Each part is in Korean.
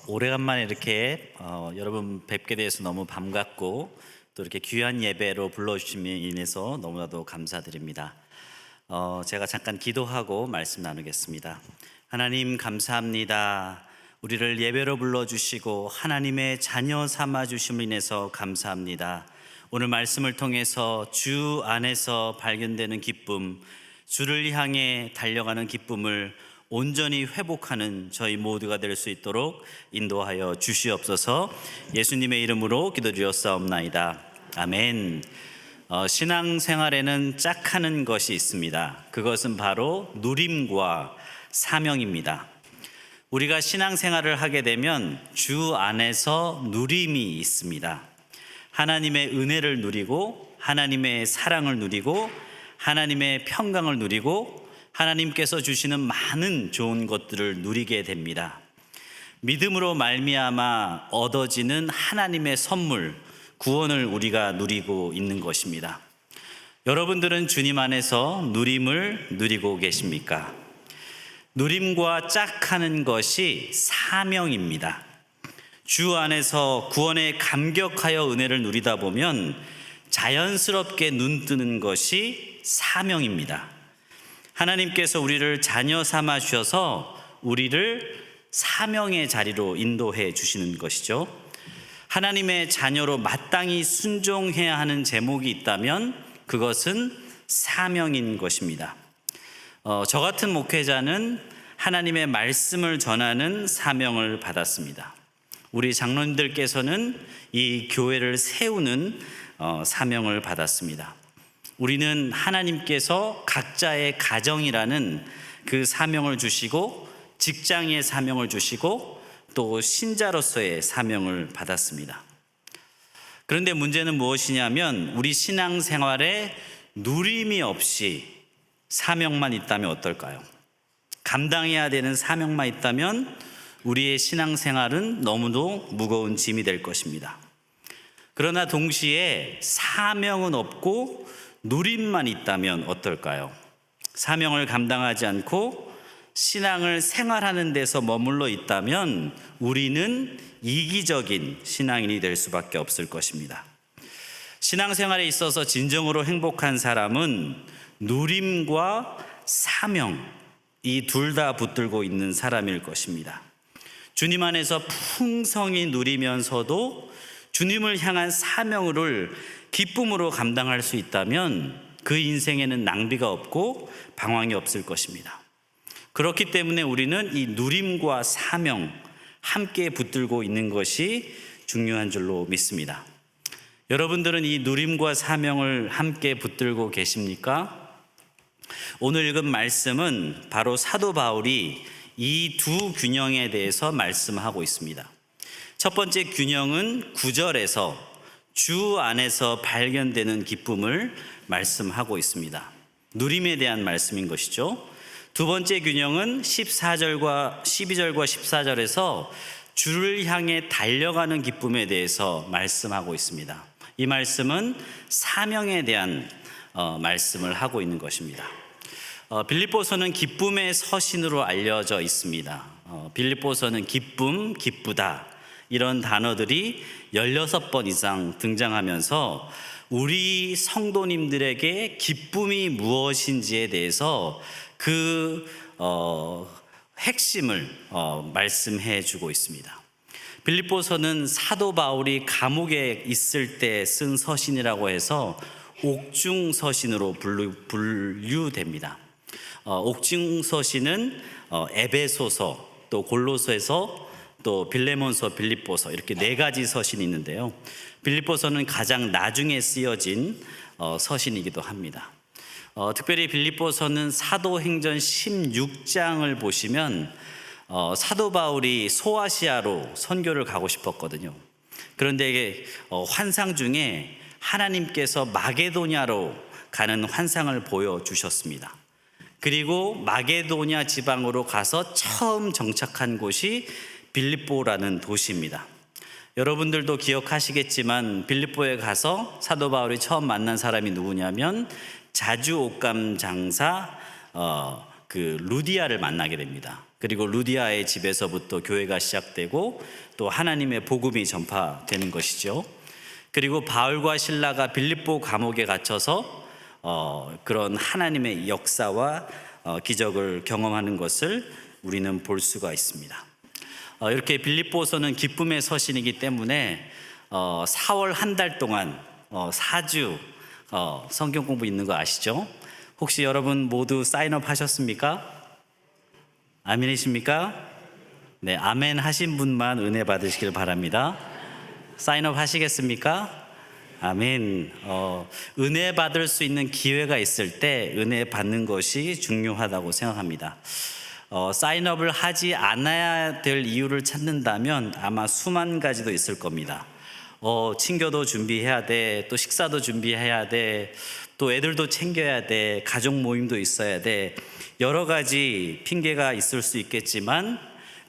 오래간만에 이렇게 여러분 뵙게 돼서 너무 반갑고 또 이렇게 귀한 예배로 불러주심에 인해서 너무나도 감사드립니다. 제가 잠깐 기도하고 말씀 나누겠습니다. 하나님 감사합니다. 우리를 예배로 불러주시고 하나님의 자녀 삼아주심을 인해서 감사합니다. 오늘 말씀을 통해서 주 안에서 발견되는 기쁨, 주를 향해 달려가는 기쁨을 온전히 회복하는 저희 모두가 될 수 있도록 인도하여 주시옵소서. 예수님의 이름으로 기도드렸사옵나이다. 아멘. 신앙생활에는 짝하는 것이 있습니다. 그것은 바로 누림과 사명입니다. 우리가 신앙생활을 하게 되면 주 안에서 누림이 있습니다. 하나님의 은혜를 누리고 하나님의 사랑을 누리고 하나님의 평강을 누리고 하나님께서 주시는 많은 좋은 것들을 누리게 됩니다. 믿음으로 말미암아 얻어지는 하나님의 선물, 구원을 우리가 누리고 있는 것입니다. 여러분들은 주님 안에서 누림을 누리고 계십니까? 누림과 짝하는 것이 사명입니다. 주 안에서 구원에 감격하여 은혜를 누리다 보면 자연스럽게 눈뜨는 것이 사명입니다. 하나님께서 우리를 자녀 삼아 주셔서 우리를 사명의 자리로 인도해 주시는 것이죠. 하나님의 자녀로 마땅히 순종해야 하는 제목이 있다면 그것은 사명인 것입니다. 저 같은 목회자는 하나님의 말씀을 전하는 사명을 받았습니다. 우리 장로님들께서는 이 교회를 세우는 사명을 받았습니다. 우리는 하나님께서 각자의 가정이라는 그 사명을 주시고 직장의 사명을 주시고 또 신자로서의 사명을 받았습니다. 그런데 문제는 무엇이냐면 우리 신앙생활에 누림이 없이 사명만 있다면 어떨까요? 감당해야 되는 사명만 있다면 우리의 신앙생활은 너무도 무거운 짐이 될 것입니다. 그러나 동시에 사명은 없고 누림만 있다면 어떨까요? 사명을 감당하지 않고 신앙을 생활하는 데서 머물러 있다면 우리는 이기적인 신앙인이 될 수밖에 없을 것입니다. 신앙생활에 있어서 진정으로 행복한 사람은 누림과 사명, 이 둘 다 붙들고 있는 사람일 것입니다. 주님 안에서 풍성히 누리면서도 주님을 향한 사명을 기쁨으로 감당할 수 있다면 그 인생에는 낭비가 없고 방황이 없을 것입니다. 그렇기 때문에 우리는 이 누림과 사명 함께 붙들고 있는 것이 중요한 줄로 믿습니다. 여러분들은 이 누림과 사명을 함께 붙들고 계십니까? 오늘 읽은 말씀은 바로 사도 바울이 이 두 균형에 대해서 말씀하고 있습니다. 첫 번째 균형은 9절에서 주 안에서 발견되는 기쁨을 말씀하고 있습니다. 누림에 대한 말씀인 것이죠. 두 번째 균형은 12절과 14절에서 주를 향해 달려가는 기쁨에 대해서 말씀하고 있습니다. 이 말씀은 사명에 대한 말씀을 하고 있는 것입니다. 빌립보서는 기쁨의 서신으로 알려져 있습니다. 빌립보서는 기쁨, 기쁘다 이런 단어들이 16번 이상 등장하면서 우리 성도님들에게 기쁨이 무엇인지에 대해서 그 핵심을 말씀해 주고 있습니다. 빌립보서는 사도 바울이 감옥에 있을 때 쓴 서신이라고 해서 옥중 서신으로 분류됩니다. 옥중 서신은 에베소서, 또 골로새서, 또 빌레몬서, 빌립보서 이렇게 네 가지 서신이 있는데요. 빌립보서는 가장 나중에 쓰여진 서신이기도 합니다. 특별히 빌립보서는 사도행전 16장을 보시면 사도 바울이 소아시아로 선교를 가고 싶었거든요. 그런데 환상 중에 하나님께서 마게도냐로 가는 환상을 보여주셨습니다. 그리고 마게도냐 지방으로 가서 처음 정착한 곳이 빌립보라는 도시입니다. 여러분들도 기억하시겠지만 빌립보에 가서 사도 바울이 처음 만난 사람이 누구냐면 자주 옷감 장사 그 루디아를 만나게 됩니다. 그리고 루디아의 집에서부터 교회가 시작되고 또 하나님의 복음이 전파되는 것이죠. 그리고 바울과 실라가 빌립보 감옥에 갇혀서 그런 하나님의 역사와 기적을 경험하는 것을 우리는 볼 수가 있습니다. 이렇게 빌립보서는 기쁨의 서신이기 때문에 4월 한 달 동안 4주 성경 공부 있는 거 아시죠? 혹시 여러분 모두 사인업 하셨습니까? 아멘이십니까? 네, 아멘 하신 분만 은혜 받으시길 바랍니다. 사인업 하시겠습니까? 아멘. 은혜 받을 수 있는 기회가 있을 때 은혜 받는 것이 중요하다고 생각합니다. 사인업을 하지 않아야 될 이유를 찾는다면 아마 수만 가지도 있을 겁니다. 친교도 준비해야 돼, 또 식사도 준비해야 돼, 또 애들도 챙겨야 돼, 가족 모임도 있어야 돼, 여러 가지 핑계가 있을 수 있겠지만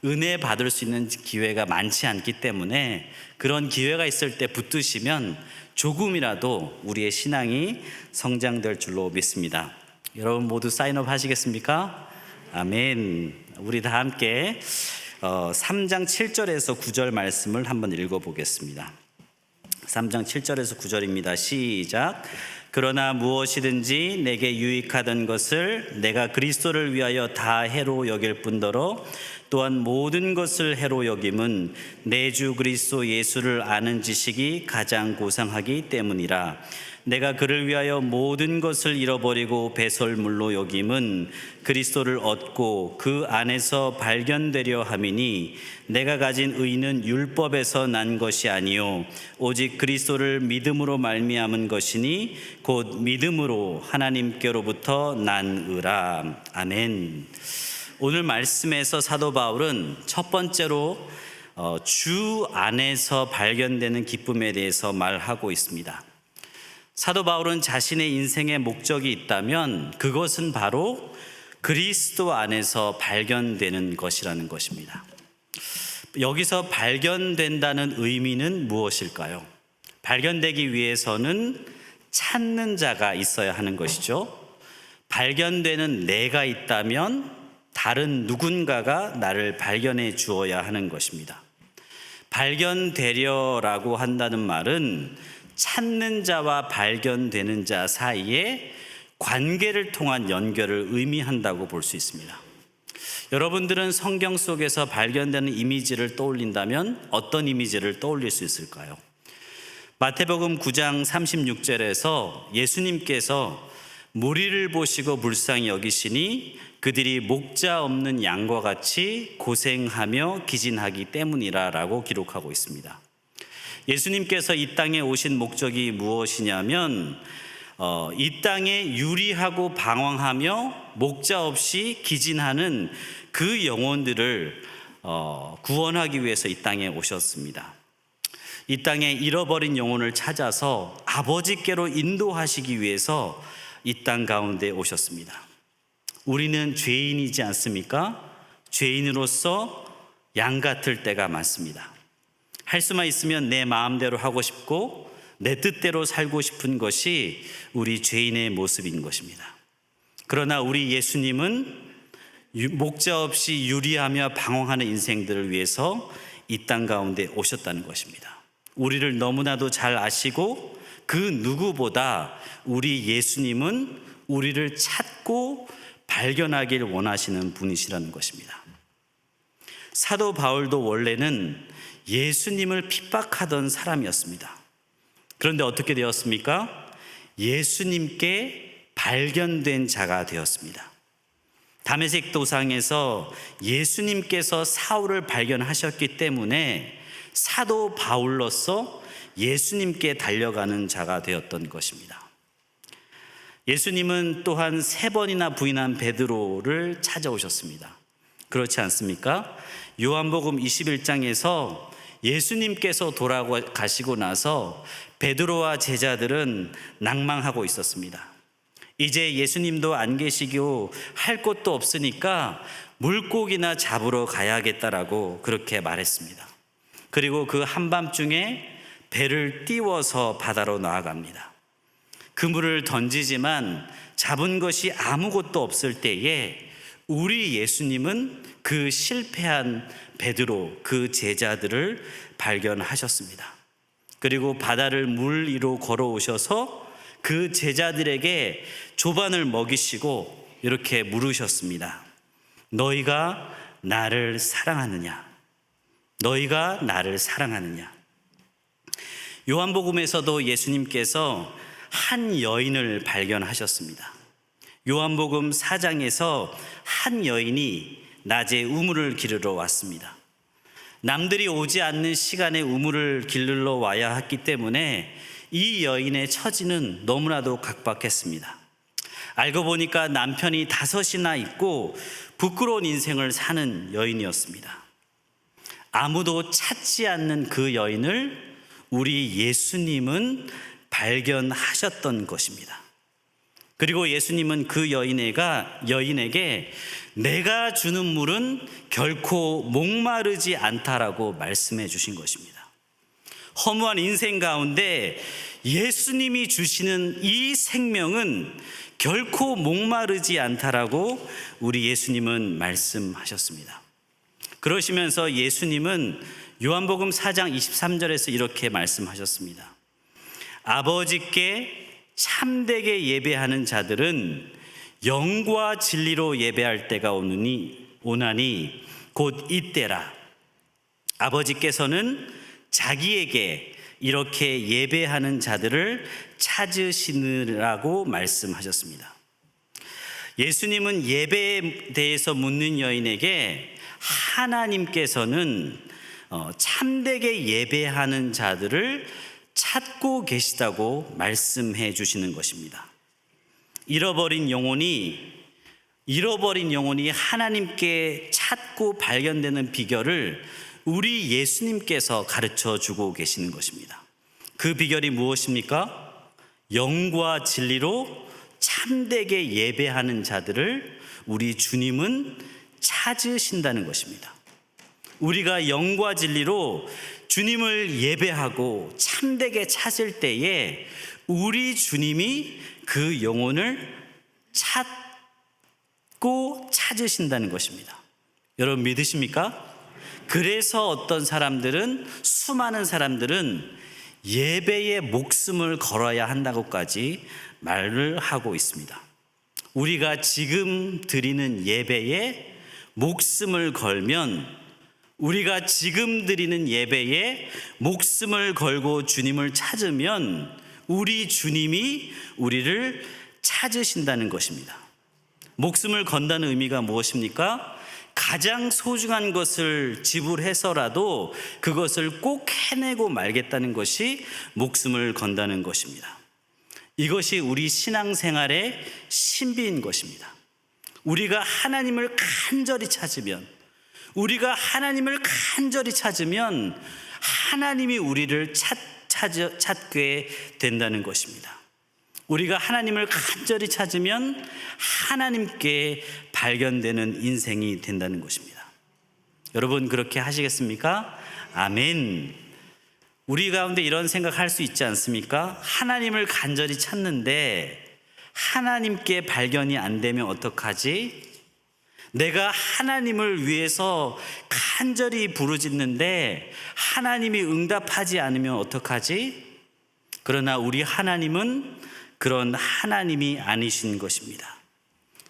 은혜 받을 수 있는 기회가 많지 않기 때문에 그런 기회가 있을 때 붙드시면 조금이라도 우리의 신앙이 성장될 줄로 믿습니다. 여러분 모두 사인업 하시겠습니까? 아멘. 우리 다 함께 3장 7절에서 9절 말씀을 한번 읽어보겠습니다. 3장 7절에서 9절입니다. 시작. 그러나 무엇이든지 내게 유익하던 것을 내가 그리스도를 위하여 다 해로 여길 뿐더러 또한 모든 것을 해로 여김은 내 주 그리스도 예수를 아는 지식이 가장 고상하기 때문이라. 내가 그를 위하여 모든 것을 잃어버리고 배설물로 여김은 그리스도를 얻고 그 안에서 발견되려 함이니 내가 가진 의는 율법에서 난 것이 아니요 오직 그리스도를 믿음으로 말미암은 것이니 곧 믿음으로 하나님께로부터 난 의라. 아멘. 오늘 말씀에서 사도 바울은 첫 번째로 주 안에서 발견되는 기쁨에 대해서 말하고 있습니다. 사도 바울은 자신의 인생의 목적이 있다면 그것은 바로 그리스도 안에서 발견되는 것이라는 것입니다. 여기서 발견된다는 의미는 무엇일까요? 발견되기 위해서는 찾는 자가 있어야 하는 것이죠. 발견되는 내가 있다면 다른 누군가가 나를 발견해 주어야 하는 것입니다. 발견되려라고 한다는 말은 찾는 자와 발견되는 자 사이에 관계를 통한 연결을 의미한다고 볼 수 있습니다. 여러분들은 성경 속에서 발견되는 이미지를 떠올린다면 어떤 이미지를 떠올릴 수 있을까요? 마태복음 9장 36절에서 예수님께서 무리를 보시고 불쌍히 여기시니 그들이 목자 없는 양과 같이 고생하며 기진하기 때문이라 라고 기록하고 있습니다. 예수님께서 이 땅에 오신 목적이 무엇이냐면 이 땅에 유리하고 방황하며 목자 없이 기진하는 그 영혼들을 구원하기 위해서 이 땅에 오셨습니다. 이 땅에 잃어버린 영혼을 찾아서 아버지께로 인도하시기 위해서 이 땅 가운데 오셨습니다. 우리는 죄인이지 않습니까? 죄인으로서 양 같을 때가 많습니다. 할 수만 있으면 내 마음대로 하고 싶고 내 뜻대로 살고 싶은 것이 우리 죄인의 모습인 것입니다. 그러나 우리 예수님은 목자 없이 유리하며 방황하는 인생들을 위해서 이 땅 가운데 오셨다는 것입니다. 우리를 너무나도 잘 아시고 그 누구보다 우리 예수님은 우리를 찾고 발견하길 원하시는 분이시라는 것입니다. 사도 바울도 원래는 예수님을 핍박하던 사람이었습니다. 그런데 어떻게 되었습니까? 예수님께 발견된 자가 되었습니다. 다메섹 도상에서 예수님께서 사울을 발견하셨기 때문에 사도 바울로서 예수님께 달려가는 자가 되었던 것입니다. 예수님은 또한 3번이나 부인한 베드로를 찾아오셨습니다. 그렇지 않습니까? 요한복음 21장에서 예수님께서 돌아가시고 나서 베드로와 제자들은 낭망하고 있었습니다. 이제 예수님도 안 계시고 할 것도 없으니까 물고기나 잡으러 가야겠다라고 그렇게 말했습니다. 그리고 그 한밤중에 배를 띄워서 바다로 나아갑니다. 그물을 던지지만 잡은 것이 아무것도 없을 때에 우리 예수님은 그 실패한 베드로, 그 제자들을 발견하셨습니다. 그리고 바다를 물 위로 걸어오셔서 그 제자들에게 조반을 먹이시고 이렇게 물으셨습니다. 너희가 나를 사랑하느냐? 너희가 나를 사랑하느냐? 요한복음에서도 예수님께서 한 여인을 발견하셨습니다. 요한복음 4장에서 한 여인이 낮에 우물을 기르러 왔습니다. 남들이 오지 않는 시간에 우물을 기르러 와야 했기 때문에 이 여인의 처지는 너무나도 각박했습니다. 알고 보니까 남편이 5이나 있고 부끄러운 인생을 사는 여인이었습니다. 아무도 찾지 않는 그 여인을 우리 예수님은 발견하셨던 것입니다. 그리고 예수님은 그 여인에게 내가 주는 물은 결코 목마르지 않다라고 말씀해 주신 것입니다. 허무한 인생 가운데 예수님이 주시는 이 생명은 결코 목마르지 않다라고 우리 예수님은 말씀하셨습니다. 그러시면서 예수님은 요한복음 4장 23절에서 이렇게 말씀하셨습니다. 아버지께 참되게 예배하는 자들은 영과 진리로 예배할 때가 오나니 곧 이때라. 아버지께서는 자기에게 이렇게 예배하는 자들을 찾으시느라고 말씀하셨습니다. 예수님은 예배에 대해서 묻는 여인에게 하나님께서는 참되게 예배하는 자들을 찾고 계시다고 말씀해 주시는 것입니다. 잃어버린 영혼이 하나님께 찾고 발견되는 비결을 우리 예수님께서 가르쳐 주고 계시는 것입니다. 그 비결이 무엇입니까? 영과 진리로 참되게 예배하는 자들을 우리 주님은 찾으신다는 것입니다. 우리가 영과 진리로 주님을 예배하고 참되게 찾을 때에 우리 주님이 그 영혼을 찾고 찾으신다는 것입니다. 여러분 믿으십니까? 그래서 수많은 사람들은 예배에 목숨을 걸어야 한다고까지 말을 하고 있습니다. 우리가 지금 드리는 예배에 목숨을 걸면, 우리가 지금 드리는 예배에 목숨을 걸고 주님을 찾으면 우리 주님이 우리를 찾으신다는 것입니다. 목숨을 건다는 의미가 무엇입니까? 가장 소중한 것을 지불해서라도 그것을 꼭 해내고 말겠다는 것이 목숨을 건다는 것입니다. 이것이 우리 신앙생활의 신비인 것입니다. 우리가 하나님을 간절히 찾으면 하나님이 우리를 찾게 된다는 것입니다. 우리가 하나님을 간절히 찾으면 하나님께 발견되는 인생이 된다는 것입니다. 여러분 그렇게 하시겠습니까? 아멘. 우리 가운데 이런 생각할 수 있지 않습니까? 하나님을 간절히 찾는데 하나님께 발견이 안 되면 어떡하지? 내가 하나님을 위해서 간절히 부르짖는데 하나님이 응답하지 않으면 어떡하지? 그러나 우리 하나님은 그런 하나님이 아니신 것입니다.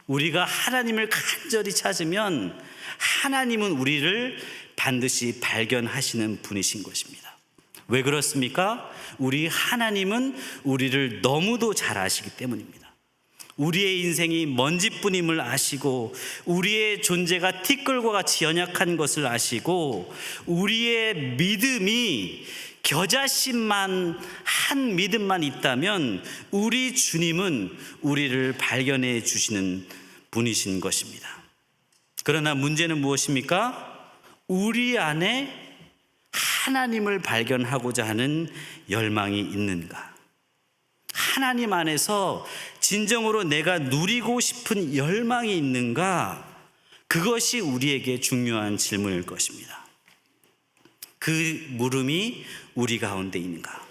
우리가 하나님을 간절히 찾으면 하나님은 우리를 반드시 발견하시는 분이신 것입니다. 왜 그렇습니까? 우리 하나님은 우리를 너무도 잘 아시기 때문입니다. 우리의 인생이 먼지뿐임을 아시고 우리의 존재가 티끌과 같이 연약한 것을 아시고 우리의 믿음이 겨자씨만 한 믿음만 있다면 우리 주님은 우리를 발견해 주시는 분이신 것입니다. 그러나 문제는 무엇입니까? 우리 안에 하나님을 발견하고자 하는 열망이 있는가? 하나님 안에서 진정으로 내가 누리고 싶은 열망이 있는가? 그것이 우리에게 중요한 질문일 것입니다. 그 물음이 우리 가운데 있는가?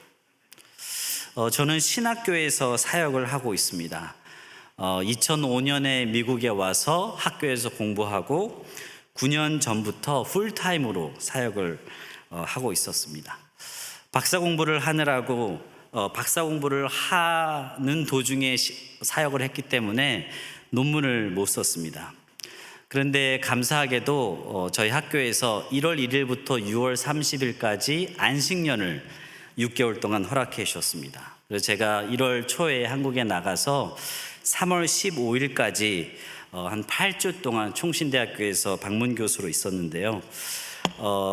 저는 신학교에서 사역을 하고 있습니다. 2005년에 미국에 와서 학교에서 공부하고 9년 전부터 풀타임으로 사역을 하고 있었습니다. 박사 공부를 하느라고 박사 공부를 하는 도중에 사역을 했기 때문에 논문을 못 썼습니다. 그런데 감사하게도 저희 학교에서 1월 1일부터 6월 30일까지 안식년을 6개월 동안 허락해 주셨습니다. 그래서 제가 1월 초에 한국에 나가서 3월 15일까지 한 8주 동안 총신대학교에서 방문 교수로 있었는데요.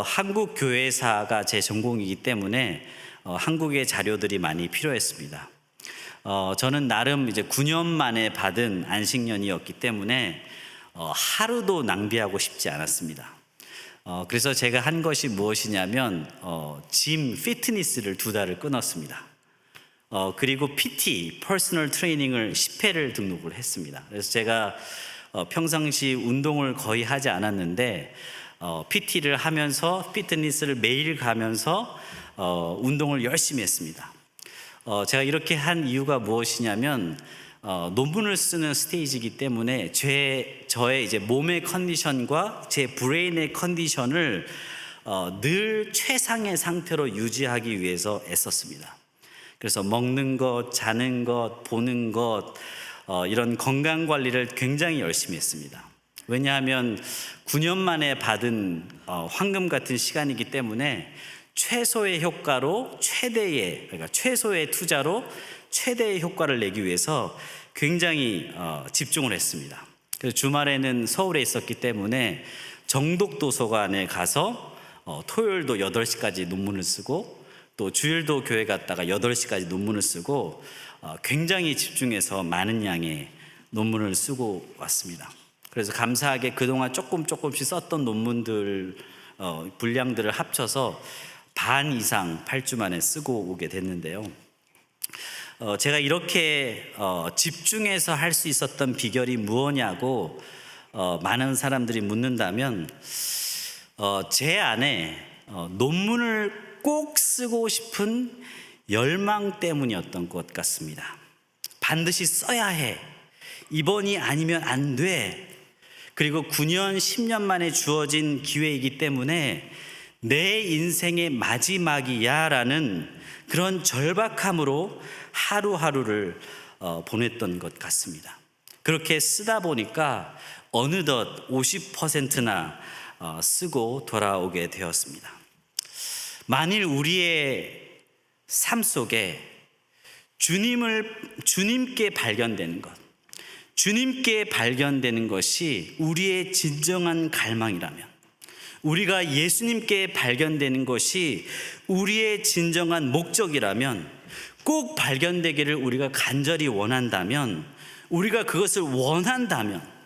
한국 교회사가 제 전공이기 때문에 한국의 자료들이 많이 필요했습니다. 저는 나름 이제 9년 만에 받은 안식년이었기 때문에 하루도 낭비하고 싶지 않았습니다. 그래서 제가 한 것이 무엇이냐면 짐 피트니스를 2달을 끊었습니다. 그리고 PT, 퍼스널 트레이닝을 10회를 등록을 했습니다. 그래서 제가 평상시 운동을 거의 하지 않았는데 PT를 하면서 피트니스를 매일 가면서 운동을 열심히 했습니다. 제가 이렇게 한 이유가 무엇이냐면 논문을 쓰는 스테이지이기 때문에 저의 이제 몸의 컨디션과 제 브레인의 컨디션을 늘 최상의 상태로 유지하기 위해서 애썼습니다. 그래서 먹는 것, 자는 것, 보는 것 이런 건강 관리를 굉장히 열심히 했습니다. 왜냐하면 9년 만에 받은 황금 같은 시간이기 때문에 최소의 효과로 그러니까 최소의 투자로 최대의 효과를 내기 위해서 굉장히 집중을 했습니다. 그래서 주말에는 서울에 있었기 때문에 정독도서관에 가서 토요일도 8시까지 논문을 쓰고 또 주일도 교회 갔다가 8시까지 논문을 쓰고 굉장히 집중해서 많은 양의 논문을 쓰고 왔습니다. 그래서 감사하게 그동안 조금씩 썼던 논문들 분량들을 합쳐서 반 이상 8주 만에 쓰고 오게 됐는데요. 제가 이렇게 집중해서 할 수 있었던 비결이 무엇냐고 많은 사람들이 묻는다면 제 안에 논문을 꼭 쓰고 싶은 열망 때문이었던 것 같습니다. 반드시 써야 해. 이번이 아니면 안 돼. 그리고 9년, 10년 만에 주어진 기회이기 때문에 내 인생의 마지막이야 라는 그런 절박함으로 하루하루를 보냈던 것 같습니다. 그렇게 쓰다 보니까 어느덧 50%나 쓰고 돌아오게 되었습니다. 만일 우리의 삶 속에 주님께 발견되는 것, 주님께 발견되는 것이 우리의 진정한 갈망이라면, 우리가 예수님께 발견되는 것이 우리의 진정한 목적이라면, 꼭 발견되기를 우리가 간절히 원한다면, 우리가 그것을 원한다면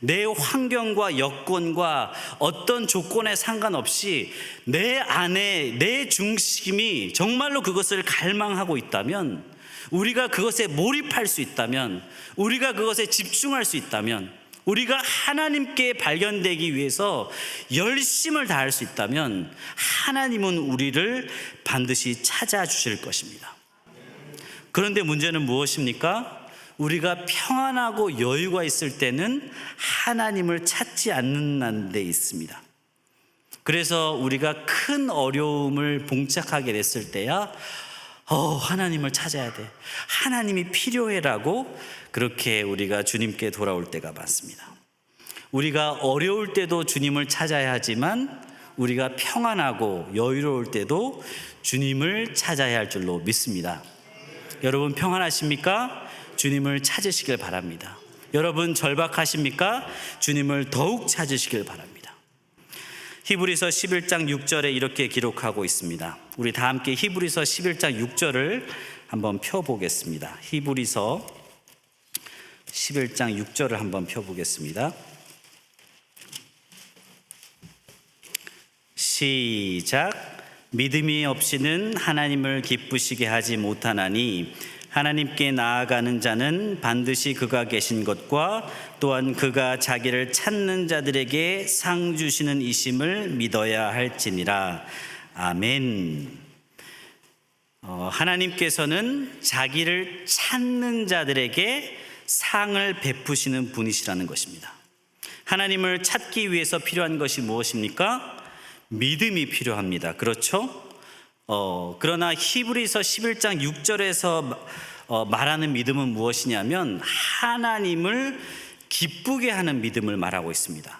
내 환경과 여건과 어떤 조건에 상관없이 내 안에 내 중심이 정말로 그것을 갈망하고 있다면, 우리가 그것에 몰입할 수 있다면, 우리가 그것에 집중할 수 있다면, 우리가 하나님께 발견되기 위해서 열심을 다할 수 있다면 하나님은 우리를 반드시 찾아주실 것입니다. 그런데 문제는 무엇입니까? 우리가 평안하고 여유가 있을 때는 하나님을 찾지 않는 데 있습니다. 그래서 우리가 큰 어려움을 봉착하게 됐을 때야 하나님을 찾아야 돼, 하나님이 필요해라고 그렇게 우리가 주님께 돌아올 때가 많습니다. 우리가 어려울 때도 주님을 찾아야 하지만 우리가 평안하고 여유로울 때도 주님을 찾아야 할 줄로 믿습니다. 여러분 평안하십니까? 주님을 찾으시길 바랍니다. 여러분 절박하십니까? 주님을 더욱 찾으시길 바랍니다. 히브리서 11장 6절에 이렇게 기록하고 있습니다. 우리 다 함께 히브리서 11장 6절을 한번 펴보겠습니다. 히브리서 11장 6절을 한번 펴보겠습니다. 시작. 믿음이 없이는 하나님을 기쁘시게 하지 못하나니 하나님께 나아가는 자는 반드시 그가 계신 것과 또한 그가 자기를 찾는 자들에게 상 주시는 이심을 믿어야 할지니라. 아멘. 하나님께서는 자기를 찾는 자들에게 상을 베푸시는 분이시라는 것입니다. 하나님을 찾기 위해서 필요한 것이 무엇입니까? 믿음이 필요합니다. 그렇죠? 그러나 히브리서 11장 6절에서 말하는 믿음은 무엇이냐면 하나님을 기쁘게 하는 믿음을 말하고 있습니다.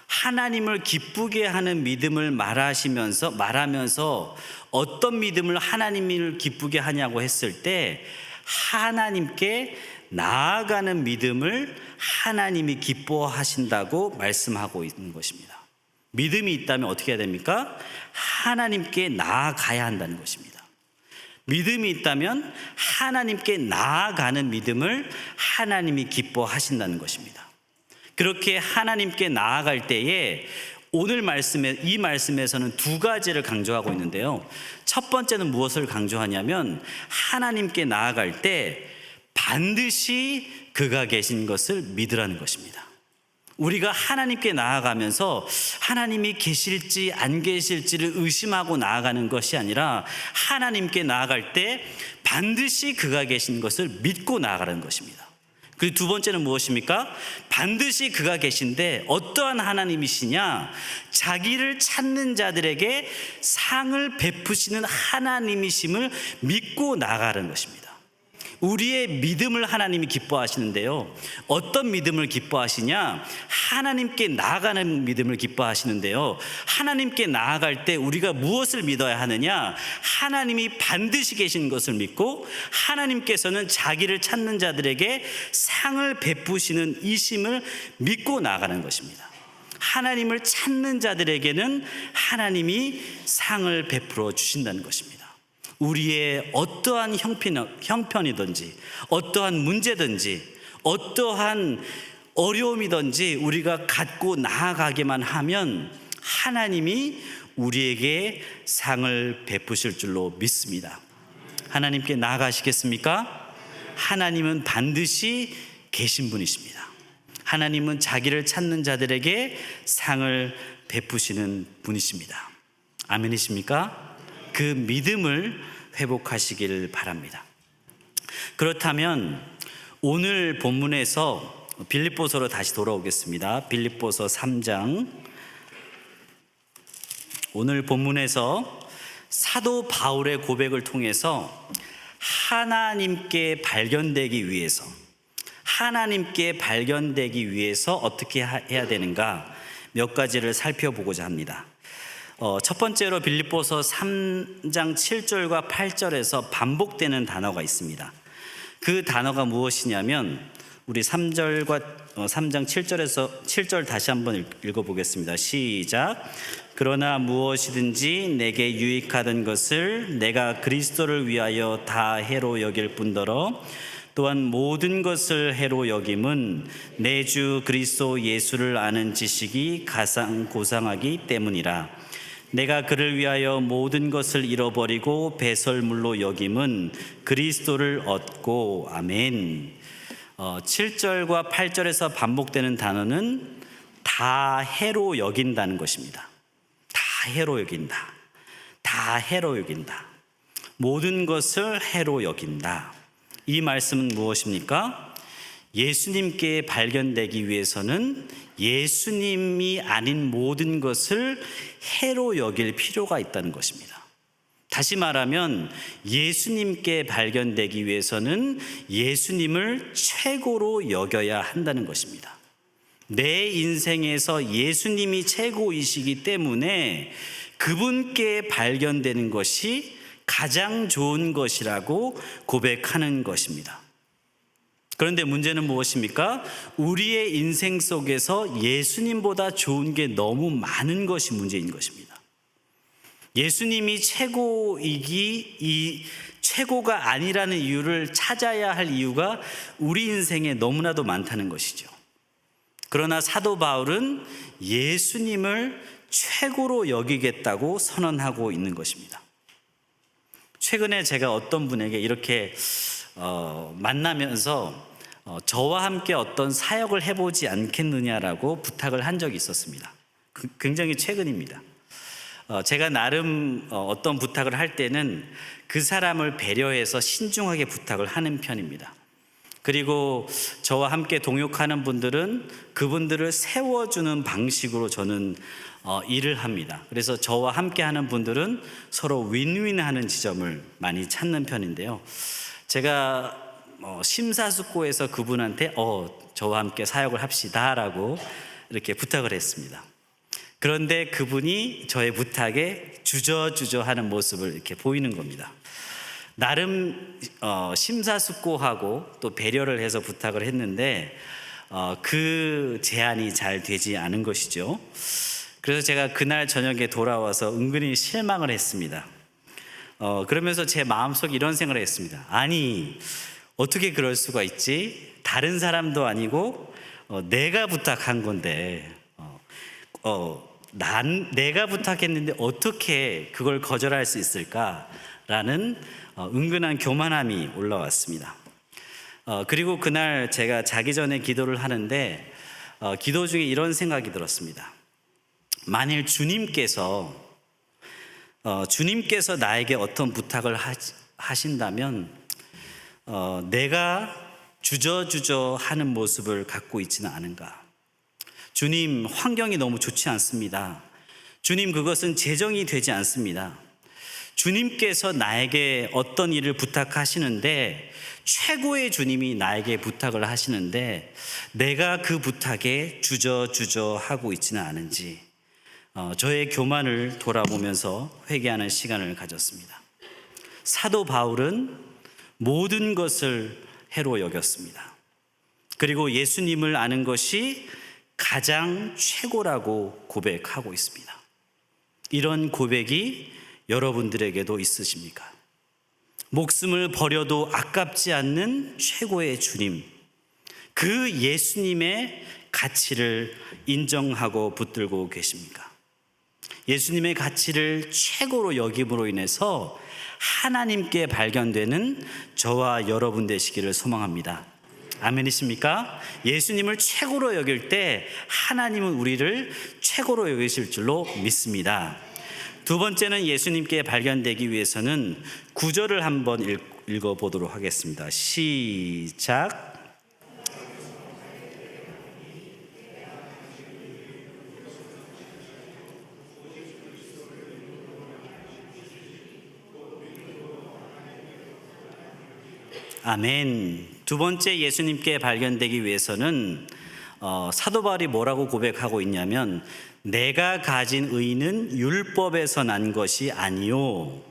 하나님을 기쁘게 하는 믿음을 말하면서 어떤 믿음을 하나님을 기쁘게 하냐고 했을 때 하나님께 나아가는 믿음을 하나님이 기뻐하신다고 말씀하고 있는 것입니다. 믿음이 있다면 어떻게 해야 됩니까? 하나님께 나아가야 한다는 것입니다. 믿음이 있다면 하나님께 나아가는 믿음을 하나님이 기뻐하신다는 것입니다. 그렇게 하나님께 나아갈 때에 오늘 이 말씀에서는 두 가지를 강조하고 있는데요. 첫 번째는 무엇을 강조하냐면 하나님께 나아갈 때 반드시 그가 계신 것을 믿으라는 것입니다. 우리가 하나님께 나아가면서 하나님이 계실지 안 계실지를 의심하고 나아가는 것이 아니라 하나님께 나아갈 때 반드시 그가 계신 것을 믿고 나아가는 것입니다. 그리고 두 번째는 무엇입니까? 반드시 그가 계신데 어떠한 하나님이시냐? 자기를 찾는 자들에게 상을 베푸시는 하나님이심을 믿고 나아가는 것입니다. 우리의 믿음을 하나님이 기뻐하시는데요. 어떤 믿음을 기뻐하시냐? 하나님께 나아가는 믿음을 기뻐하시는데요. 하나님께 나아갈 때 우리가 무엇을 믿어야 하느냐? 하나님이 반드시 계신 것을 믿고 하나님께서는 자기를 찾는 자들에게 상을 베푸시는 이심을 믿고 나아가는 것입니다. 하나님을 찾는 자들에게는 하나님이 상을 베풀어 주신다는 것입니다. 우리의 어떠한 형편이든지 어떠한 문제든지 어떠한 어려움이든지 우리가 갖고 나아가기만 하면 하나님이 우리에게 상을 베푸실 줄로 믿습니다. 하나님께 나아가시겠습니까? 하나님은 반드시 계신 분이십니다. 하나님은 자기를 찾는 자들에게 상을 베푸시는 분이십니다. 아멘이십니까? 그 믿음을 회복하시길 바랍니다. 그렇다면 오늘 본문에서 빌립보서로 다시 돌아오겠습니다. 빌립보서 3장. 오늘 본문에서 사도 바울의 고백을 통해서 하나님께 발견되기 위해서 어떻게 해야 되는가 몇 가지를 살펴보고자 합니다. 첫 번째로 빌립보서 3장 7절과 8절에서 반복되는 단어가 있습니다. 그 단어가 무엇이냐면 우리 3장 7절 다시 한번 읽어보겠습니다. 시작. 그러나 무엇이든지 내게 유익하던 것을 내가 그리스도를 위하여 다 해로 여길 뿐더러 또한 모든 것을 해로 여김은 내 주 그리스도 예수를 아는 지식이 가장 고상하기 때문이라. 내가 그를 위하여 모든 것을 잃어버리고 배설물로 여김은 그리스도를 얻고. 아멘. 7절과 8절에서 반복되는 단어는 다 해로 여긴다는 것입니다. 다 해로 여긴다. 다 해로 여긴다. 모든 것을 해로 여긴다. 이 말씀은 무엇입니까? 예수님께 발견되기 위해서는 예수님이 아닌 모든 것을 해로 여길 필요가 있다는 것입니다. 다시 말하면 예수님께 발견되기 위해서는 예수님을 최고로 여겨야 한다는 것입니다. 내 인생에서 예수님이 최고이시기 때문에 그분께 발견되는 것이 가장 좋은 것이라고 고백하는 것입니다. 그런데 문제는 무엇입니까? 우리의 인생 속에서 예수님보다 좋은 게 너무 많은 것이 문제인 것입니다. 예수님이 최고가 아니라는 이유를 찾아야 할 이유가 우리 인생에 너무나도 많다는 것이죠. 그러나 사도 바울은 예수님을 최고로 여기겠다고 선언하고 있는 것입니다. 최근에 제가 어떤 분에게 이렇게 만나면서 저와 함께 어떤 사역을 해보지 않겠느냐라고 부탁을 한 적이 있었습니다. 굉장히 최근입니다. 제가 나름 어떤 부탁을 할 때는 그 사람을 배려해서 신중하게 부탁을 하는 편입니다. 그리고 저와 함께 동역하는 분들은 그분들을 세워주는 방식으로 저는 일을 합니다. 그래서 저와 함께 하는 분들은 서로 윈윈하는 지점을 많이 찾는 편인데요. 제가 심사숙고해서 그분한테 저와 함께 사역을 합시다라고 이렇게 부탁을 했습니다. 그런데 그분이 저의 부탁에 주저주저하는 모습을 이렇게 보이는 겁니다. 나름 심사숙고하고 또 배려를 해서 부탁을 했는데 그 제안이 잘 되지 않은 것이죠. 그래서 제가 그날 저녁에 돌아와서 은근히 실망을 했습니다. 그러면서 제 마음속에 이런 생각을 했습니다. 아니, 어떻게 그럴 수가 있지? 다른 사람도 아니고 내가 부탁한 건데 내가 부탁했는데 어떻게 그걸 거절할 수 있을까라는 은근한 교만함이 올라왔습니다. 그리고 그날 제가 자기 전에 기도를 하는데 기도 중에 이런 생각이 들었습니다. 만일 주님께서 나에게 어떤 부탁을 하신다면 내가 주저주저 하는 모습을 갖고 있지는 않은가. 주님, 환경이 너무 좋지 않습니다. 주님, 그것은 재정이 되지 않습니다. 주님께서 나에게 어떤 일을 부탁하시는데 최고의 주님이 나에게 부탁을 하시는데 내가 그 부탁에 주저주저 하고 있지는 않은지 저의 교만을 돌아보면서 회개하는 시간을 가졌습니다. 사도 바울은 모든 것을 해로 여겼습니다. 그리고 예수님을 아는 것이 가장 최고라고 고백하고 있습니다. 이런 고백이 여러분들에게도 있으십니까? 목숨을 버려도 아깝지 않는 최고의 주님, 그 예수님의 가치를 인정하고 붙들고 계십니까? 예수님의 가치를 최고로 여김으로 인해서 하나님께 발견되는 저와 여러분 되시기를 소망합니다. 아멘이십니까? 예수님을 최고로 여길 때 하나님은 우리를 최고로 여기실 줄로 믿습니다. 두 번째는 예수님께 발견되기 위해서는 구절을 한번 읽어보도록 하겠습니다. 시작. 아멘. 두 번째 예수님께 발견되기 위해서는 사도 바울이 뭐라고 고백하고 있냐면 내가 가진 의는 율법에서 난 것이 아니요.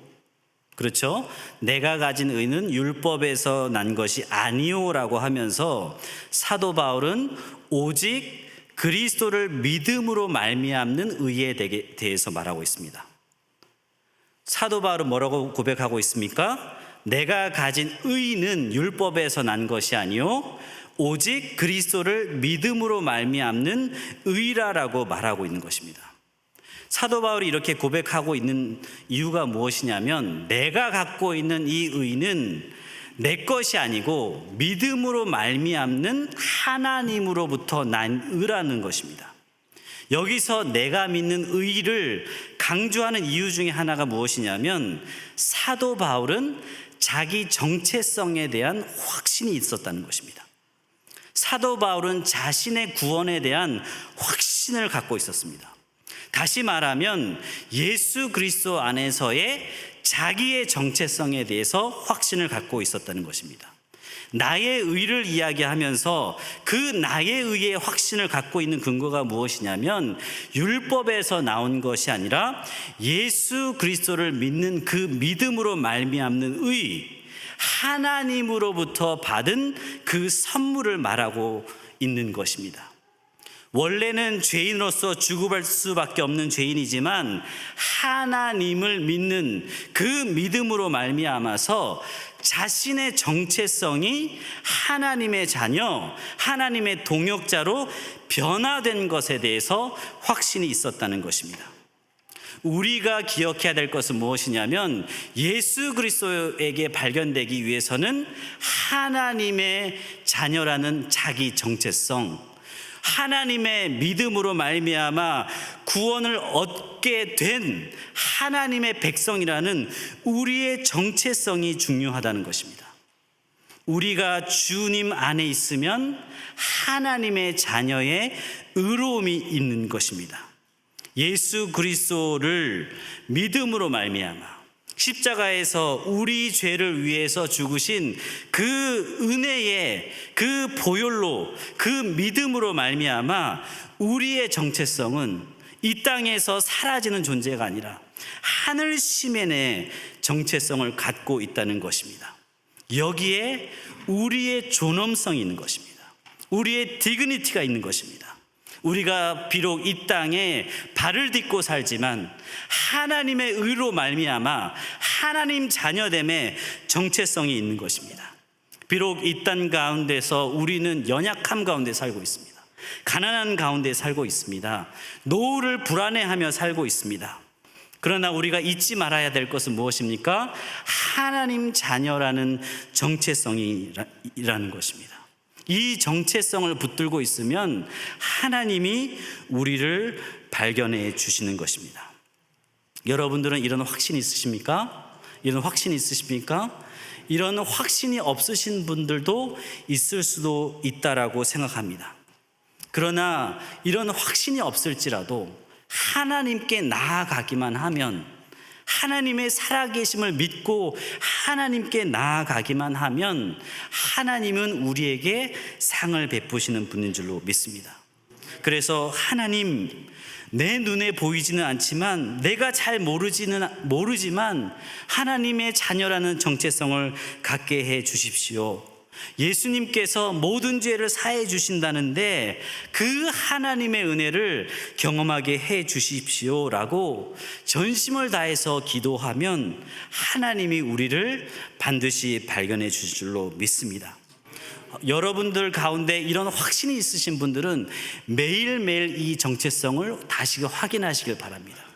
그렇죠? 내가 가진 의는 율법에서 난 것이 아니요라고 하면서 사도 바울은 오직 그리스도를 믿음으로 말미암는 의에 대해서 말하고 있습니다. 사도 바울은 뭐라고 고백하고 있습니까? 내가 가진 의는 율법에서 난 것이 아니요 오직 그리스도를 믿음으로 말미암는 의라라고 말하고 있는 것입니다. 사도 바울이 이렇게 고백하고 있는 이유가 무엇이냐면 내가 갖고 있는 이 의는 내 것이 아니고 믿음으로 말미암는 하나님으로부터 난 의라는 것입니다. 여기서 내가 믿는 의를 강조하는 이유 중에 하나가 무엇이냐면 사도 바울은 자기 정체성에 대한 확신이 있었다는 것입니다. 사도 바울은 자신의 구원에 대한 확신을 갖고 있었습니다. 다시 말하면 예수 그리스도 안에서의 자기의 정체성에 대해서 확신을 갖고 있었다는 것입니다. 나의 의를 이야기하면서 그 나의 의의 확신을 갖고 있는 근거가 무엇이냐면 율법에서 나온 것이 아니라 예수 그리스도를 믿는 그 믿음으로 말미암는 의, 하나님으로부터 받은 그 선물을 말하고 있는 것입니다. 원래는 죄인으로서 죽을 수밖에 없는 죄인이지만 하나님을 믿는 그 믿음으로 말미암아서 자신의 정체성이 하나님의 자녀, 하나님의 동역자로 변화된 것에 대해서 확신이 있었다는 것입니다. 우리가 기억해야 될 것은 무엇이냐면 예수 그리스도에게 발견되기 위해서는 하나님의 자녀라는 자기 정체성, 하나님의 믿음으로 말미암아 구원을 얻게 된 하나님의 백성이라는 우리의 정체성이 중요하다는 것입니다. 우리가 주님 안에 있으면 하나님의 자녀의 의로움이 있는 것입니다. 예수 그리스도를 믿음으로 말미암아 십자가에서 우리 죄를 위해서 죽으신 그 은혜의 그 보혈로 그 믿음으로 말미암아 우리의 정체성은 이 땅에서 사라지는 존재가 아니라 하늘 시멘의 정체성을 갖고 있다는 것입니다. 여기에 우리의 존엄성이 있는 것입니다. 우리의 디그니티가 있는 것입니다. 우리가 비록 이 땅에 발을 딛고 살지만 하나님의 의로 말미암아 하나님 자녀됨의 정체성이 있는 것입니다. 비록 이 땅 가운데서 우리는 연약함 가운데 살고 있습니다. 가난한 가운데 살고 있습니다. 노후를 불안해하며 살고 있습니다. 그러나 우리가 잊지 말아야 될 것은 무엇입니까? 하나님 자녀라는 정체성이라는 것입니다. 이 정체성을 붙들고 있으면 하나님이 우리를 발견해 주시는 것입니다. 여러분들은 이런 확신이 있으십니까? 이런 확신이 있으십니까? 이런 확신이 없으신 분들도 있을 수도 있다라고 생각합니다. 그러나 이런 확신이 없을지라도 하나님께 나아가기만 하면, 하나님의 살아계심을 믿고 하나님께 나아가기만 하면 하나님은 우리에게 상을 베푸시는 분인 줄로 믿습니다. 그래서 하나님, 내 눈에 보이지는 않지만 내가 잘 모르지만 하나님의 자녀라는 정체성을 갖게 해 주십시오. 예수님께서 모든 죄를 사해 주신다는데 그 하나님의 은혜를 경험하게 해 주십시오라고 전심을 다해서 기도하면 하나님이 우리를 반드시 발견해 주실 줄로 믿습니다. 여러분들 가운데 이런 확신이 있으신 분들은 매일매일 이 정체성을 다시 확인하시길 바랍니다.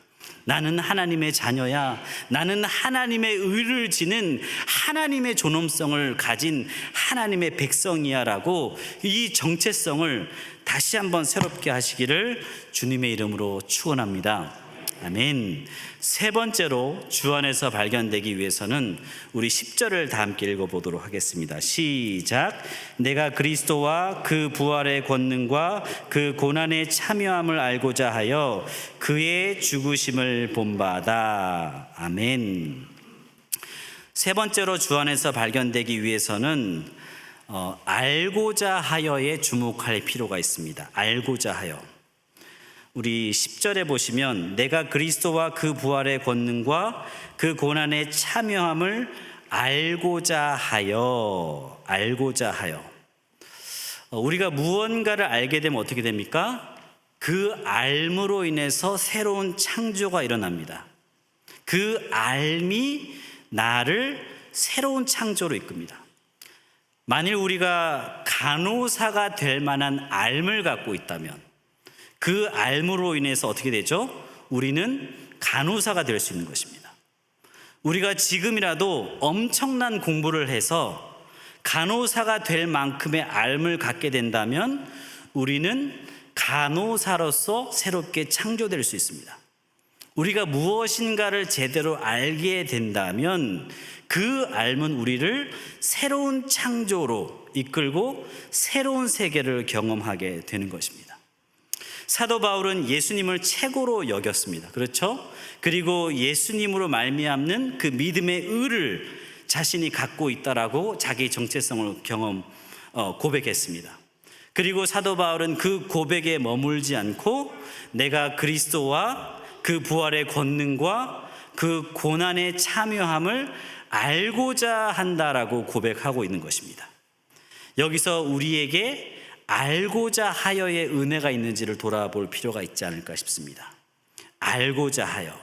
나는 하나님의 자녀야. 나는 하나님의 의를 지는 하나님의 존엄성을 가진 하나님의 백성이야 라고 이 정체성을 다시 한번 새롭게 하시기를 주님의 이름으로 축원합니다. 아멘. 세 번째로 주 안에서 발견되기 위해서는 우리 10절을 다 함께 읽어보도록 하겠습니다. 시작. 내가 그리스도와 그 부활의 권능과 그 고난의 참여함을 알고자 하여 그의 죽으심을 본바다. 아멘. 세 번째로 주 안에서 발견되기 위해서는 알고자 하여에 주목할 필요가 있습니다. 알고자 하여. 우리 10절에 보시면 내가 그리스도와 그 부활의 권능과 그 고난의 참여함을 알고자 하여. 우리가 무언가를 알게 되면 어떻게 됩니까? 그 알므로 인해서 새로운 창조가 일어납니다. 그 알미 나를 새로운 창조로 이끕니다. 만일 우리가 간호사가 될 만한 알을 갖고 있다면 그 알므로 인해서 어떻게 되죠? 우리는 간호사가 될 수 있는 것입니다. 우리가 지금이라도 엄청난 공부를 해서 간호사가 될 만큼의 알을 갖게 된다면 우리는 간호사로서 새롭게 창조될 수 있습니다. 우리가 무엇인가를 제대로 알게 된다면 그 알은 우리를 새로운 창조로 이끌고 새로운 세계를 경험하게 되는 것입니다. 사도 바울은 예수님을 최고로 여겼습니다. 그렇죠? 그리고 예수님으로 말미암는 그 믿음의 의를 자신이 갖고 있다라고 자기 정체성을 고백했습니다. 그리고 사도 바울은 그 고백에 머물지 않고 내가 그리스도와 그 부활의 권능과 그 고난의 참여함을 알고자 한다라고 고백하고 있는 것입니다. 여기서 우리에게 알고자 하여의 은혜가 있는지를 돌아볼 필요가 있지 않을까 싶습니다. 알고자 하여.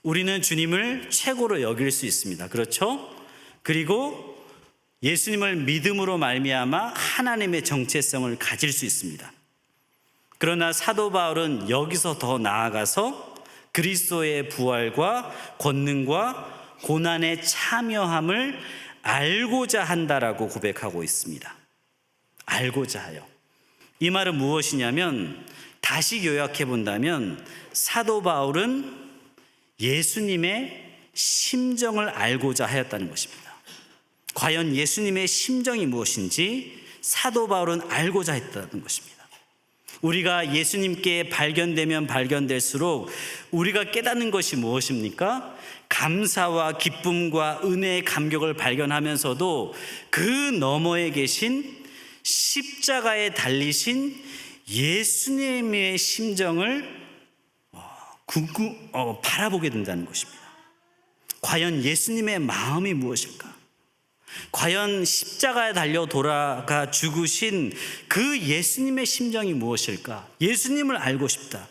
우리는 주님을 최고로 여길 수 있습니다. 그렇죠? 그리고 예수님을 믿음으로 말미암아 하나님의 정체성을 가질 수 있습니다. 그러나 사도 바울은 여기서 더 나아가서 그리스도의 부활과 권능과 고난의 참여함을 알고자 한다라고 고백하고 있습니다. 알고자 하여. 이 말은 무엇이냐면 다시 요약해 본다면 사도 바울은 예수님의 심정을 알고자 하였다는 것입니다. 과연 예수님의 심정이 무엇인지 사도 바울은 알고자 했다는 것입니다. 우리가 예수님께 발견되면 발견될수록 우리가 깨닫는 것이 무엇입니까? 감사와 기쁨과 은혜의 감격을 발견하면서도 그 너머에 계신 십자가에 달리신 예수님의 심정을 바라보게 된다는 것입니다. 과연 예수님의 마음이 무엇일까? 과연 십자가에 달려 돌아가 죽으신 그 예수님의 심정이 무엇일까? 예수님을 알고 싶다.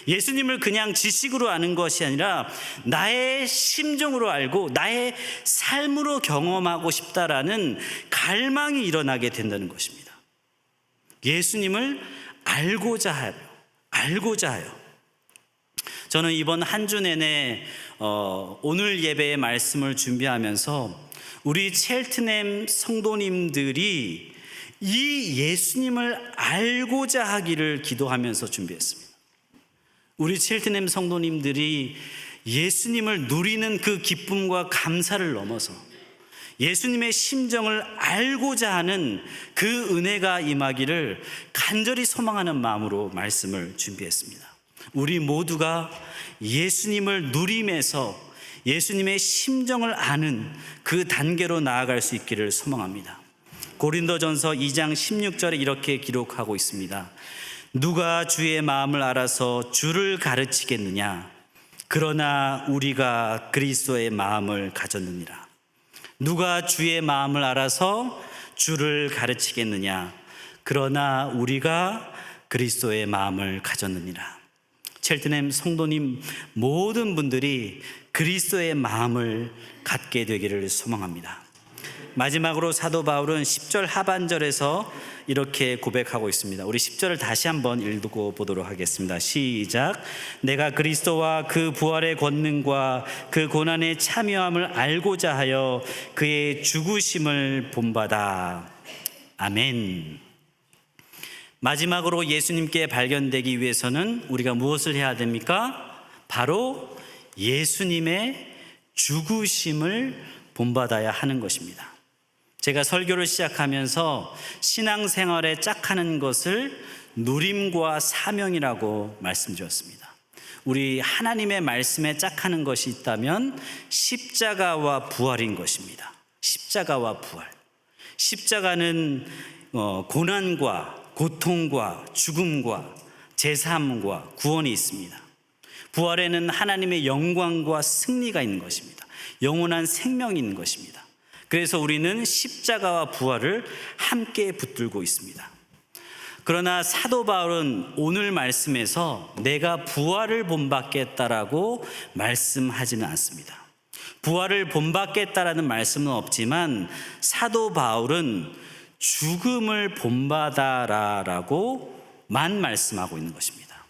예수님을 그냥 지식으로 아는 것이 아니라 나의 심정으로 알고 나의 삶으로 경험하고 싶다라는 갈망이 일어나게 된다는 것입니다. 예수님을 알고자 하여. 저는 이번 한 주 내내 오늘 예배의 말씀을 준비하면서 우리 첼트넴 성도님들이 이 예수님을 알고자 하기를 기도하면서 준비했습니다. 우리 첼트넴 성도님들이 예수님을 누리는 그 기쁨과 감사를 넘어서 예수님의 심정을 알고자 하는 그 은혜가 임하기를 간절히 소망하는 마음으로 말씀을 준비했습니다. 우리 모두가 예수님을 누림에서 예수님의 심정을 아는 그 단계로 나아갈 수 있기를 소망합니다. 고린도전서 2장 16절에 이렇게 기록하고 있습니다. 누가 주의 마음을 알아서 주를 가르치겠느냐? 그러나 우리가 그리스도의 마음을 가졌느니라. 누가 주의 마음을 알아서 주를 가르치겠느냐? 그러나 우리가 그리스도의 마음을 가졌느니라. 첼트넴 성도님 모든 분들이 그리스도의 마음을 갖게 되기를 소망합니다. 마지막으로 사도 바울은 10절 하반절에서 이렇게 고백하고 있습니다. 우리 10절을 다시 한번 읽고 보도록 하겠습니다. 시작. 내가 그리스도와 그 부활의 권능과 그 고난의 참여함을 알고자 하여 그의 죽으심을 본받아. 아멘. 마지막으로 예수님께 발견되기 위해서는 우리가 무엇을 해야 됩니까? 바로 예수님의 죽으심을 본받아야 하는 것입니다. 제가 설교를 시작하면서 신앙생활에 짝하는 것을 누림과 사명이라고 말씀드렸습니다. 우리 하나님의 말씀에 짝하는 것이 있다면 십자가와 부활인 것입니다. 십자가와 부활. 십자가는 고난과 고통과 죽음과 제사함과 구원이 있습니다. 부활에는 하나님의 영광과 승리가 있는 것입니다. 영원한 생명이 있는 것입니다. 그래서 우리는 십자가와 부활을 함께 붙들고 있습니다. 그러나 사도 바울은 오늘 말씀에서 내가 부활을 본받겠다라고 말씀하지는 않습니다. 부활을 본받겠다라는 말씀은 없지만 사도 바울은 죽음을 본받아라라고만 말씀하고 있는 것입니다.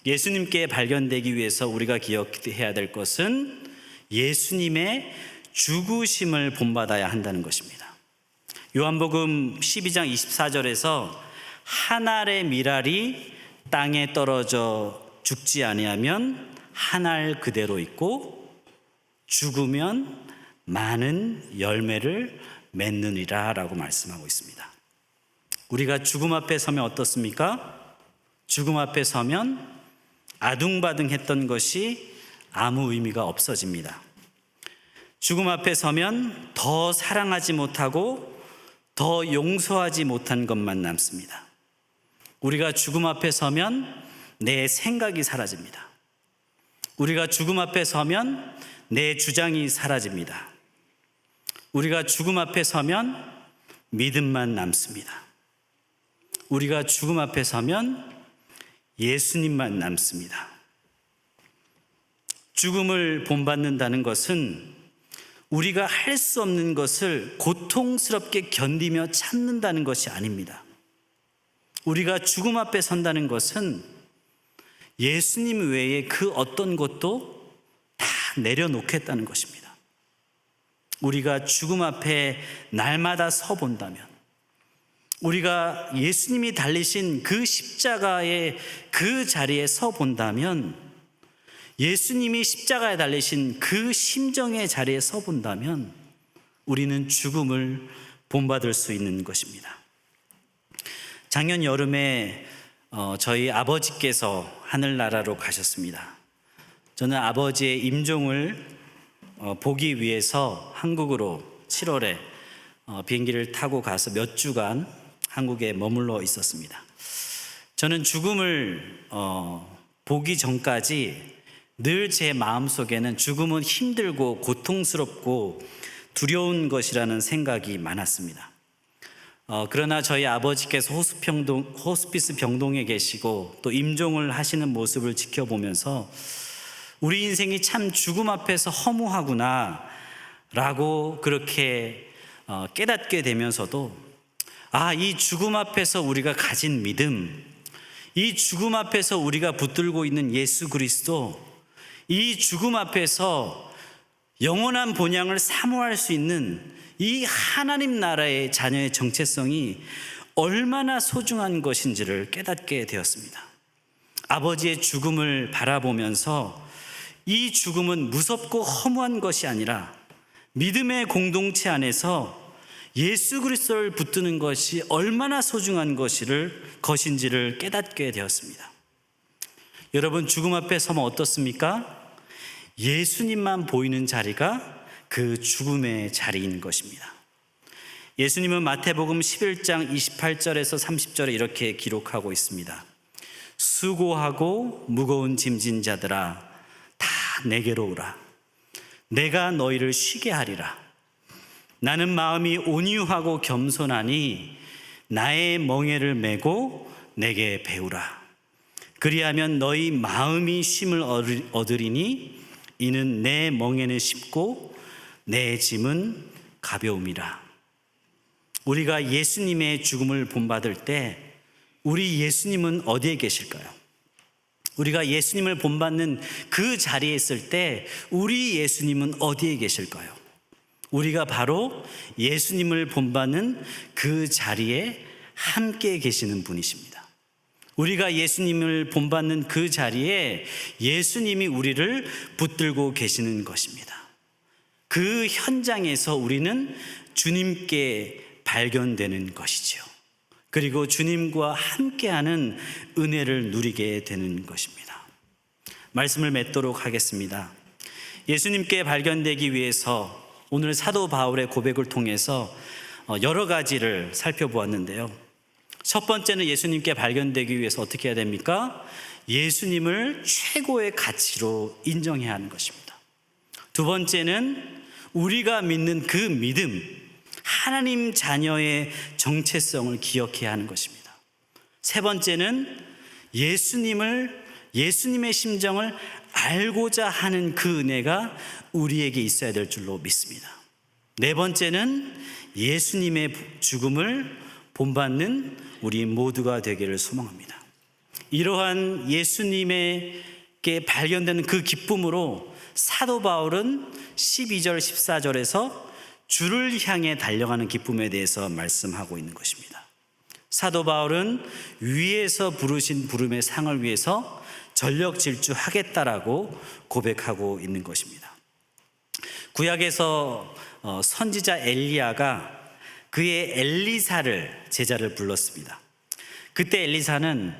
예수님께 발견되기 위해서 우리가 기억해야 될 것은 예수님의 죽으심을 본받아야 한다는 것입니다. 요한복음 12장 24절에서 한 알의 밀알이 땅에 떨어져 죽지 아니하면 한 알 그대로 있고 죽으면 많은 열매를 맺느니라 라고 말씀하고 있습니다. 우리가 죽음 앞에 서면 어떻습니까? 죽음 앞에 서면 아둥바둥했던 것이 아무 의미가 없어집니다. 죽음 앞에 서면 더 사랑하지 못하고 더 용서하지 못한 것만 남습니다. 우리가 죽음 앞에 서면 내 생각이 사라집니다. 우리가 죽음 앞에 서면 내 주장이 사라집니다. 우리가 죽음 앞에 서면 믿음만 남습니다. 우리가 죽음 앞에 서면 예수님만 남습니다. 죽음을 본받는다는 것은 우리가 할 수 없는 것을 고통스럽게 견디며 참는다는 것이 아닙니다. 우리가 죽음 앞에 선다는 것은 예수님 외에 그 어떤 것도 다 내려놓겠다는 것입니다. 우리가 죽음 앞에 날마다 서 본다면, 우리가 예수님이 달리신 그 십자가의 그 자리에 서 본다면, 예수님이 십자가에 달리신 그 심정의 자리에 서 본다면 우리는 죽음을 본받을 수 있는 것입니다. 작년 여름에 저희 아버지께서 하늘나라로 가셨습니다. 저는 아버지의 임종을 보기 위해서 한국으로 7월에 비행기를 타고 가서 몇 주간 한국에 머물러 있었습니다. 저는 죽음을 보기 전까지 늘 제 마음속에는 죽음은 힘들고 고통스럽고 두려운 것이라는 생각이 많았습니다. 그러나 저희 아버지께서 호스피스 병동에 계시고 또 임종을 하시는 모습을 지켜보면서 우리 인생이 참 죽음 앞에서 허무하구나 라고 그렇게 깨닫게 되면서도 이 죽음 앞에서 우리가 가진 믿음, 이 죽음 앞에서 우리가 붙들고 있는 예수 그리스도, 이 죽음 앞에서 영원한 본향을 사모할 수 있는 이 하나님 나라의 자녀의 정체성이 얼마나 소중한 것인지를 깨닫게 되었습니다. 아버지의 죽음을 바라보면서 이 죽음은 무섭고 허무한 것이 아니라 믿음의 공동체 안에서 예수 그리스도를 붙드는 것이 얼마나 소중한 것인지를 깨닫게 되었습니다. 여러분, 죽음 앞에 서면 어떻습니까? 예수님만 보이는 자리가 그 죽음의 자리인 것입니다. 예수님은 마태복음 11장 28절에서 30절에 이렇게 기록하고 있습니다. 수고하고 무거운 짐진 자들아 다 내게로 오라. 내가 너희를 쉬게 하리라. 나는 마음이 온유하고 겸손하니 나의 멍에를 메고 내게 배우라. 그리하면 너희 마음이 쉼을 얻으리니 이는 내 멍에는 쉽고 내 짐은 가벼움이라. 우리가 예수님의 죽음을 본받을 때 우리 예수님은 어디에 계실까요? 우리가 예수님을 본받는 그 자리에 있을 때 우리 예수님은 어디에 계실까요? 우리가 바로 예수님을 본받는 그 자리에 함께 계시는 분이십니다. 우리가 예수님을 본받는 그 자리에 예수님이 우리를 붙들고 계시는 것입니다. 그 현장에서 우리는 주님께 발견되는 것이죠. 그리고 주님과 함께하는 은혜를 누리게 되는 것입니다. 말씀을 맺도록 하겠습니다. 예수님께 발견되기 위해서 오늘 사도 바울의 고백을 통해서 여러 가지를 살펴보았는데요. 첫 번째는 예수님께 발견되기 위해서 어떻게 해야 됩니까? 예수님을 최고의 가치로 인정해야 하는 것입니다. 두 번째는 우리가 믿는 그 믿음, 하나님 자녀의 정체성을 기억해야 하는 것입니다. 세 번째는 예수님의 심정을 알고자 하는 그 은혜가 우리에게 있어야 될 줄로 믿습니다. 네 번째는 예수님의 죽음을 본받는 우리 모두가 되기를 소망합니다. 이러한 예수님에게 발견되는 그 기쁨으로 사도 바울은 12절 14절에서 주를 향해 달려가는 기쁨에 대해서 말씀하고 있는 것입니다. 사도 바울은 위에서 부르신 부름의 상을 위해서 전력 질주하겠다라고 고백하고 있는 것입니다. 구약에서 선지자 엘리야가 그의 엘리사를 제자를 불렀습니다. 그때 엘리사는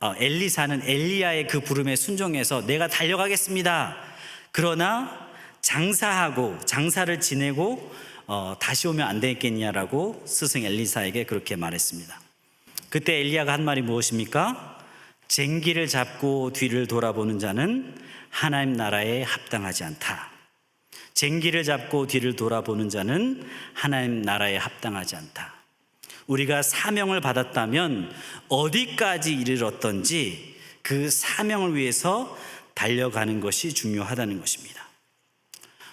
엘리야의 그 부름에 순종해서 내가 달려가겠습니다. 그러나 장사를 지내고 다시 오면 안 되겠냐라고 스승 엘리사에게 그렇게 말했습니다. 그때 엘리야가 한 말이 무엇입니까? 쟁기를 잡고 뒤를 돌아보는 자는 하나님 나라에 합당하지 않다. 쟁기를 잡고 뒤를 돌아보는 자는 하나님 나라에 합당하지 않다. 우리가 사명을 받았다면 어디까지 이르렀던지 그 사명을 위해서 달려가는 것이 중요하다는 것입니다.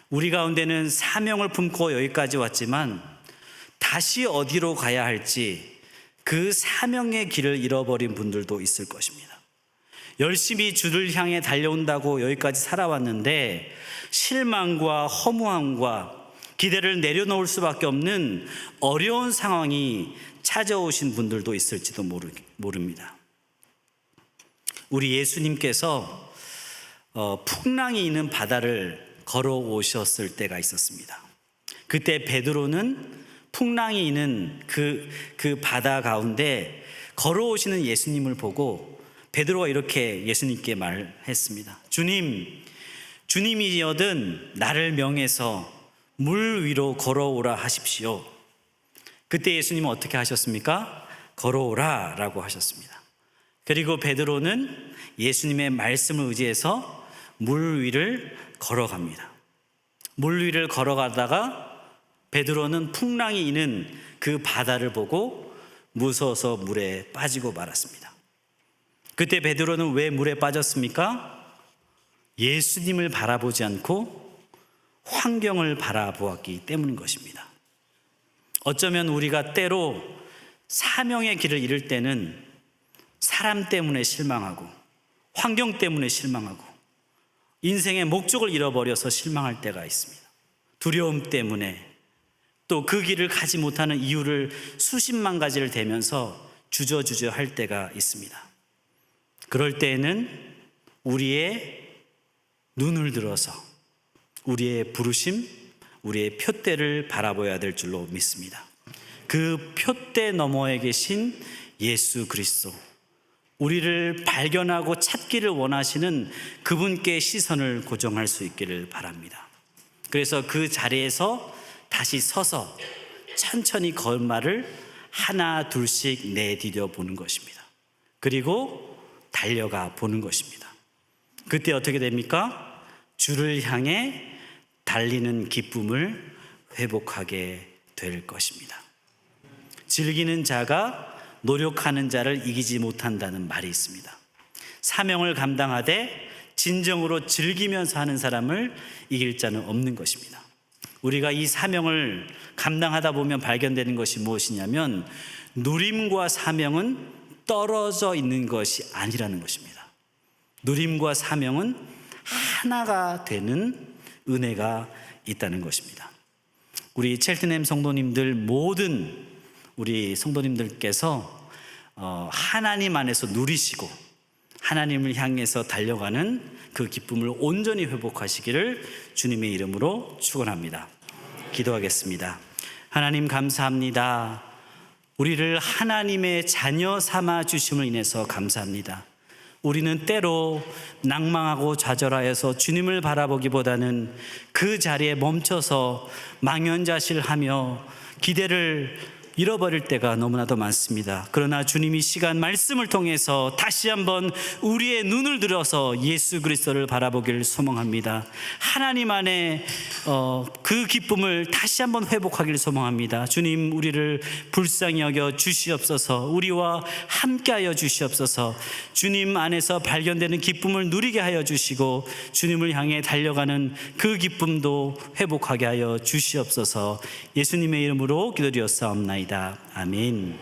우리 가운데는 사명을 품고 여기까지 왔지만 다시 어디로 가야 할지 그 사명의 길을 잃어버린 분들도 있을 것입니다. 열심히 주를 향해 달려온다고 여기까지 살아왔는데 실망과 허무함과 기대를 내려놓을 수밖에 없는 어려운 상황이 찾아오신 분들도 있을지도 모릅니다. 우리 예수님께서 풍랑이 있는 바다를 걸어오셨을 때가 있었습니다. 그때 베드로는 풍랑이 있는 그 바다 가운데 걸어오시는 예수님을 보고 베드로가 이렇게 예수님께 말했습니다. 주님이여든 나를 명해서 물 위로 걸어오라 하십시오. 그때 예수님은 어떻게 하셨습니까? 걸어오라 라고 하셨습니다. 그리고 베드로는 예수님의 말씀을 의지해서 물 위를 걸어갑니다. 물 위를 걸어가다가 베드로는 풍랑이 있는 그 바다를 보고 무서워서 물에 빠지고 말았습니다. 그때 베드로는 왜 물에 빠졌습니까? 예수님을 바라보지 않고 환경을 바라보았기 때문인 것입니다. 어쩌면 우리가 때로 사명의 길을 잃을 때는 사람 때문에 실망하고 환경 때문에 실망하고 인생의 목적을 잃어버려서 실망할 때가 있습니다. 두려움 때문에 또 그 길을 가지 못하는 이유를 수십만 가지를 대면서 주저주저 할 때가 있습니다. 그럴 때에는 우리의 눈을 들어서 우리의 부르심, 우리의 표대를 바라봐야 될 줄로 믿습니다. 그 표대 너머에 계신 예수 그리스도, 우리를 발견하고 찾기를 원하시는 그분께 시선을 고정할 수 있기를 바랍니다. 그래서 그 자리에서 다시 서서 천천히 걸음마를 하나 둘씩 내디뎌 보는 것입니다. 그리고 달려가 보는 것입니다. 그때 어떻게 됩니까? 주를 향해 달리는 기쁨을 회복하게 될 것입니다. 즐기는 자가 노력하는 자를 이기지 못한다는 말이 있습니다. 사명을 감당하되 진정으로 즐기면서 하는 사람을 이길 자는 없는 것입니다. 우리가 이 사명을 감당하다 보면 발견되는 것이 무엇이냐면 누림과 사명은 떨어져 있는 것이 아니라는 것입니다. 누림과 사명은 하나가 되는 은혜가 있다는 것입니다. 우리 첼트넴 성도님들 모든 우리 성도님들께서 하나님 안에서 누리시고 하나님을 향해서 달려가는 그 기쁨을 온전히 회복하시기를 주님의 이름으로 축원합니다. 기도하겠습니다. 하나님 감사합니다. 우리를 하나님의 자녀 삼아 주심을 인해서 감사합니다. 우리는 때로 낭망하고 좌절하여서 주님을 바라보기보다는 그 자리에 멈춰서 망연자실하며 기대를 잃어버릴 때가 너무나도 많습니다. 그러나 주님이 시간 말씀을 통해서 다시 한번 우리의 눈을 들어서 예수 그리스도를 바라보기를 소망합니다. 하나님 안에 그 기쁨을 다시 한번 회복하기를 소망합니다. 주님, 우리를 불쌍히 여겨 주시옵소서. 우리와 함께하여 주시옵소서. 주님 안에서 발견되는 기쁨을 누리게 하여 주시고 주님을 향해 달려가는 그 기쁨도 회복하게 하여 주시옵소서. 예수님의 이름으로 기도드렸사옵나이다. 아멘.